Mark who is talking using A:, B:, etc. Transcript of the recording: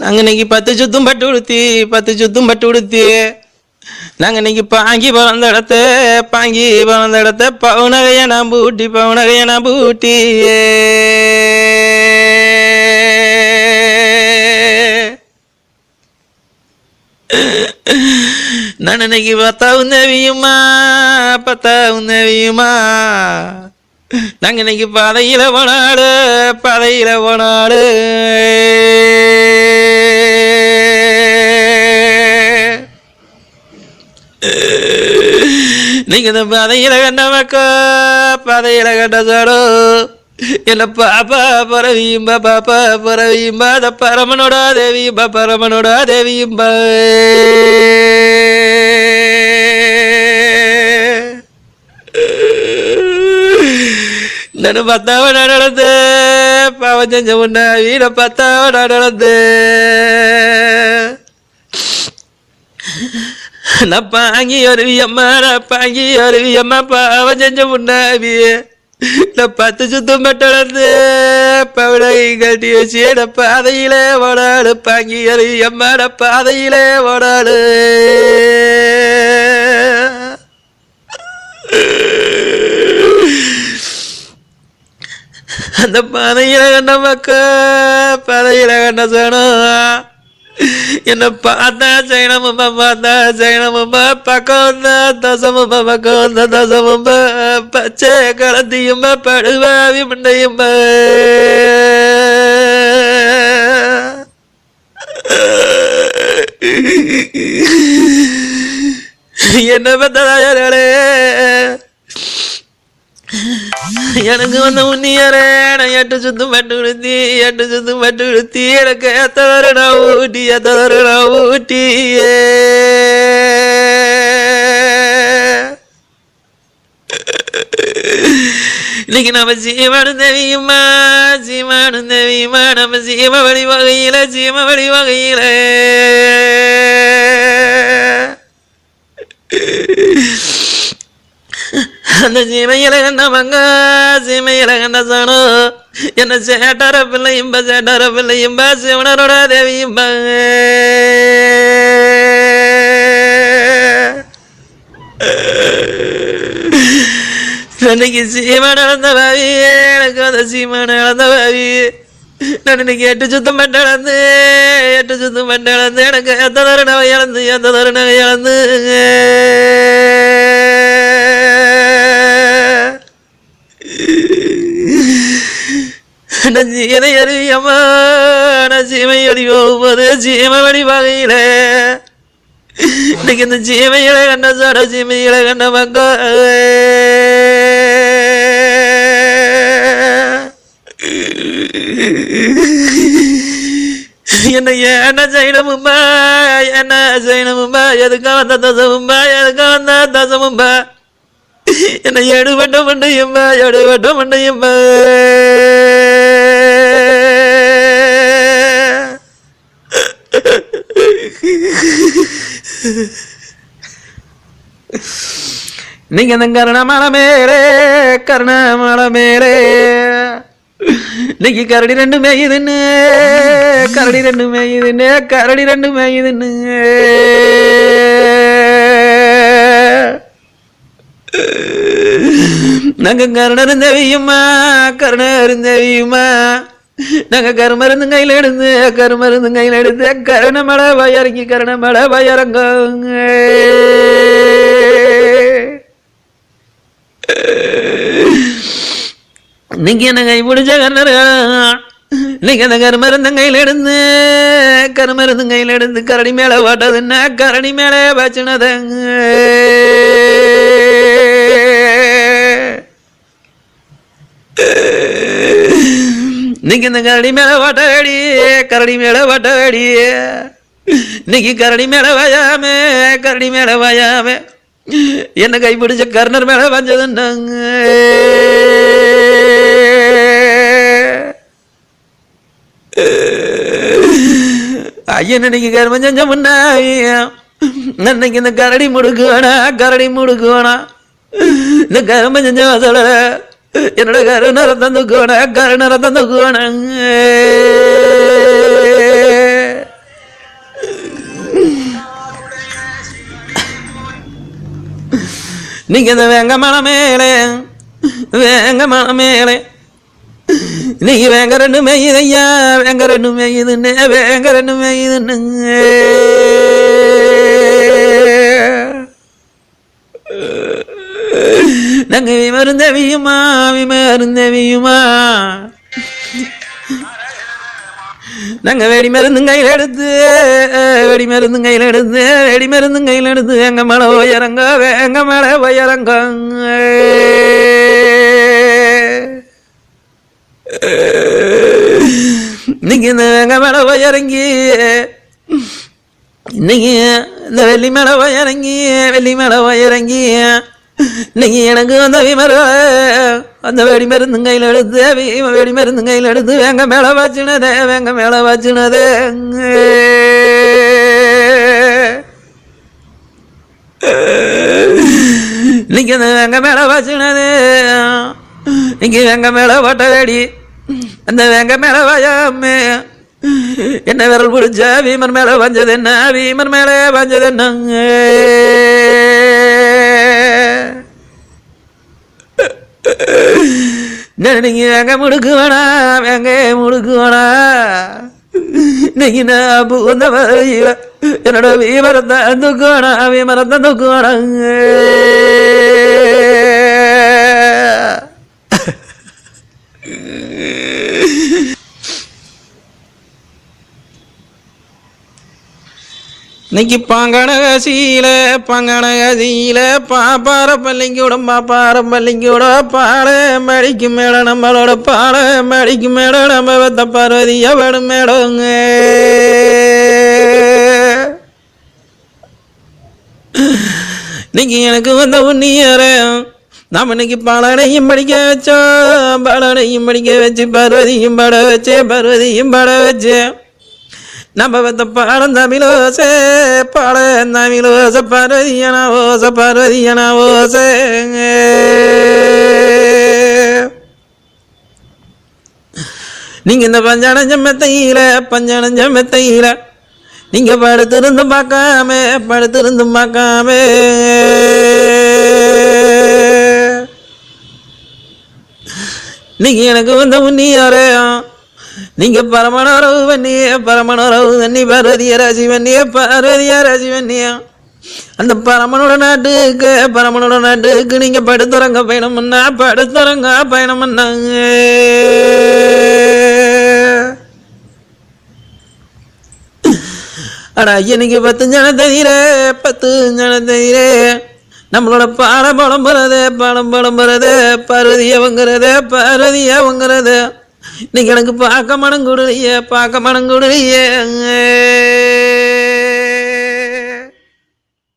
A: நாங்கள் இன்னைக்கு 10 சுத்தும் பட்டு உடுத்தி 10 சுத்தும் பட்டு உடுத்தி நாங்கள் இன்னைக்கு பாங்கி பிறந்த இடத்த பவுனகைய நான் பூட்டி நான் இன்னைக்கு பத்தாவும் தேவியுமா நாங்கள் இன்னைக்கு பாதையில போனாடு நீங்க இந்த பாதையில கண்ட மக்கா சாடோ என்ன பாப்பா பரவியும்பா அத பரமனோட தேவியும்பா நான் 10வது நடந்து பாவம் செஞ்ச முன்னா வீட 10வது நடந்து நான் பாங்கி அருவியம்மா பாவம் செஞ்ச முன்னாவி நான் 10 சுத்தம் பட்டளந்து பவுடை கட்டி வச்சு பாதையில ஓடாடு பாங்கி அருவியம்மா பாதையில ஓடாடு அந்த பாதையில கண்ட பாதையில கண்ட சனம் என்ன பார்த்தா சைனமும்பா பக்கம் தசமும்பா பச்சை கலந்தியும்பா படுவாவி மண்டையும்பா என்ன பார்த்ததாயாரே எனக்கு வந்த உன்னியரே நான் 8 சுத்தும் பட்டு உடுத்தி எனக்கு எத்தவரணா ஊட்டி இன்னைக்கு நம்ம சீமானு தேவியுமா நம்ம சீம வழி வகையில அந்த சீமையில கண்ட சனோ என்ன சேட்டார பிள்ளையும்பா சிவனரோட தேவியும்பா அன்னைக்கு சீமன் இழந்த பாவி எனக்கு அந்த சீமன் இழந்த பாவி நான் இன்னைக்கு 8 சுத்தம் பட்டு இழந்து எனக்கு எந்த தருணம் இழந்து சீனை அறிவியம்மா சீமை அடி போகும்போது சீம வழி வகையில இன்னைக்கு இந்த சீமையில கண்ட சீமையில கண்ட மக்கா என்ன செய்யணும்பா எதுக்கா வந்த தசமும்பா என்ன எடுபட்ட மண்டையும்பா நீங்க இந்த கருணமலை மேலே இன்னைக்கு கரடி ரெண்டு மேயுதுன்னு நாங்க கருணரும் தேவியுமா நாங்க கருமருந்து கையில எடுத்து கருணமலை வயறங்க நீங்க என்ன கை பிடிச்ச கண்ணரு நீங்க அந்த கருமருந்து கையில எடுத்து கரடி மேல வாட்டதுன்னா கரடி மேல வச்சுனதங்க நீங்க இந்த கரடி மேல வாட்டடி இன்னைக்கு கரடி மேல வயாம என்ன கைப்பிடிச்ச கர்ணர் மேல வந்ததுன்னாங்க ஐயன் இன்னைக்கு கர்மம் செஞ்ச முன்னாவியம் இன்னைக்கு இந்த கரடி முடுக்குவானா இந்த கர்மம் செஞ்ச சொல்ல என்னோட கருணரை தந்துக்குவானா நீங்க இந்த வேங்க மலை மேலே வேங்க மலை மேலே நீங்க வேங்க ரெண்டு மேயுதையா வேங்க ரெண்டு மேயுதுன்னு வேங்க ரெண்டு மேயுதுன்னு நாங்க விமருந்தவியுமா விமருந்தவியுமா நாங்க வெடி மருந்து கையில் எடுத்து வெடி மருந்து கையில் எடுத்து வெடி மருந்து கையில் எடுத்து எங்க மேல உயரங்க எங்க மேல உயரங்க இன்னைக்கு இந்த எங்க மேல உயரங்கி இன்னைக்கு இந்த வெள்ளி மேல உயரங்கி வெள்ளி மேல உயரங்கி இன்னைக்கு எனக்கு அந்த விமர அந்த வெடி மருந்து கையில் எடுத்து வெடி மருந்து கையில் எடுத்து வேங்க மேல வச்சுனதே வேங்க மேல வச்சுனதே இன்னைக்கு அந்த வேங்க மேல வச்சுனதே இன்னைக்கு வேங்க மேல ஓட்ட வேடி அந்த வேங்க மேல வயாமே என்ன விரல் பிடிச்ச வீமர் மேல வஞ்சது என்ன வீமர் மேல வஞ்சது என்னங்க நீங்க வேங்க முடுக்கு வேணா வேங்க முடுக்கு வேணா இன்னைக்கு நான் பூந்த வரையில என்னோட வீமரத்தை தூக்கு வேணா வீமரத்தை தூக்கு வேணாங்க இன்னைக்கு பாங்கனகசியில பாப்பார பள்ளிக்கூட பாட மடிக்கு மேட நம்மளோட பாட மடிக்கு மேட நம்ம வத்த பார்வதியா வேணும் மேடங்க இன்னைக்கு எனக்கு வந்த உன்னியற நாம் இன்னைக்கு பாலனையும் படிக்க வச்சோம் பாலனையும் படிக்க வச்சு பார்வதியும் பாட வச்சேன் நம்ம வந்த பாடம் தமிழோசே பாட தமிழோச பார்வதியனா ஓசே நீங்க இந்த பஞ்சானஞ்சம் மெத்தையில நீங்க படுத்திருந்து பார்க்காம நீங்க எனக்கு வந்த உன்னியாரே நீங்க பரமணரவு தண்ணி பார்வதிய ராசி வண்ணியா அந்த பரமனோட நாட்டுக்கு நீங்க படுத்துறங்க பயணம் பண்ணாங்க அடா இன்னைக்கு 10 ஜன தயிரே நம்மளோட பாடம் போறது பார்வதியா வாங்குறது இன்னைக்கு எனக்கு பார்க்க மனம் கொடுலையே